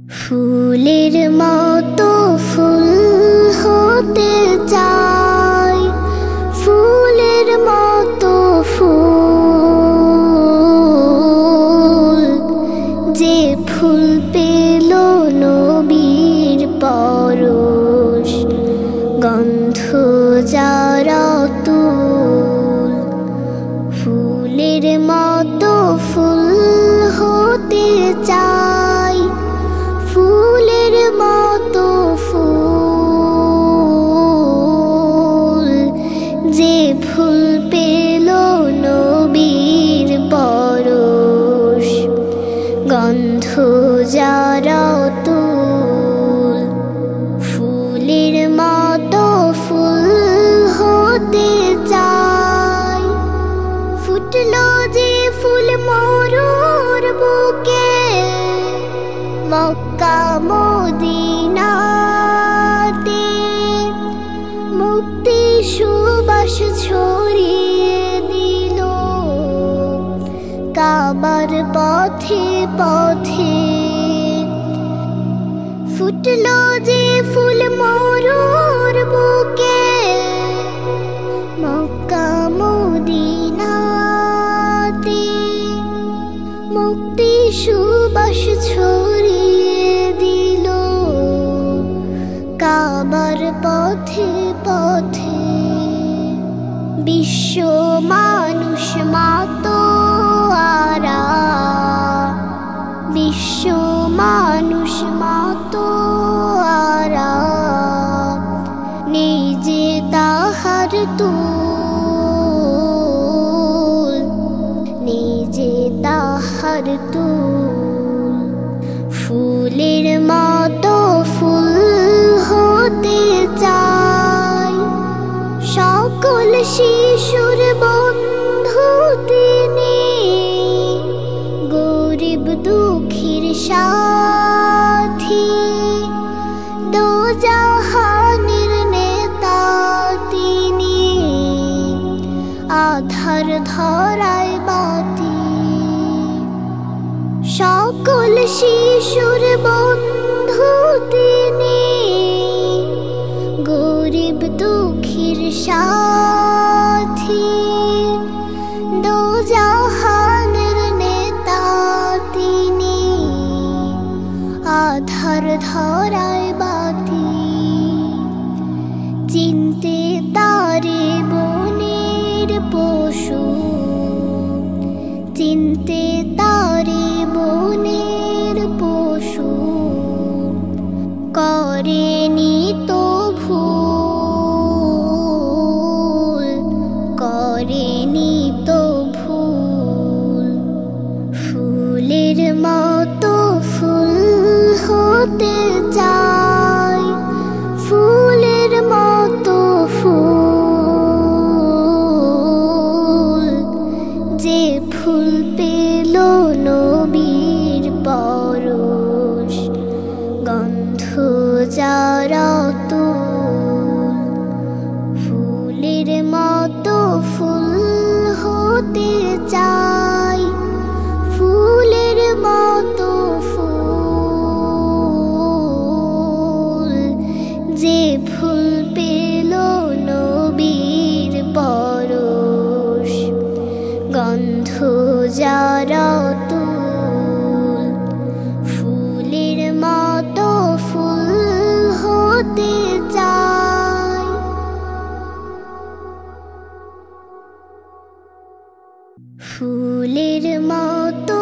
ফুলের মতো ফুল হতে চাই, ফুলের মতো ফুল, যে ফুল পেল নবীর পরশ, গন্ধ যার অতুল। ফুলের মতো ফুল হতে চাই, ফুলের মতো ফুল, যে ফুল পেল নবীর পরশ, গন্ধ যার অতুল। ফুলের মতো ফুল হতে চাই, ফুটলো যে ফুল মরুর বুকে, মক্কা মদিনাতে, মুক্তি সুবাস ছড়িয়ে দিল কাবার পথে পথে। ফুটলো যে ফুল মরুর বুকে, মক্কা মদিনাতে, মুক্তি সুবাস ছড়িয়ে দিল কাবার পথে পথে। বিশ্ব মানুষ মাতোয়ারা, বিশ্ব মানুষ মাতোয়ারা, নেই যে তাহার তুল, নেই যে তাহার তুল। ফুলের মতো ফুল হতে চাই, সকল শিশুর বন্ধু তিনি, গরিব দুঃখীর সাথী, দোজাহানের নেতা তিনি, আধার ধরায় বাতি। সকল শিশুর বন্ধু তিনি, গরিব দুঃখীর সাথী, দোজাহানের নেতা তিনি, আধার ধরায় বাতি। চিনতে তারে বনের পশু, চিনতে তারে বনের পশু, করেনি তো ভুল, করেনি তো ভুল। ফুলের মতো ফুল হতে চাই, ফুলের মতো ফুল, যে ফুল পেল নবীর পরশ, গন্ধ যার অতুল। ফুলের মতো ফুল হতে চাই, ফুলের মতো ফুল, যে ফুল পেল নবীর পরশ, গন্ধ যার অতুল। ফুলের মতো ফুল হতে চাই। ফুলের মতো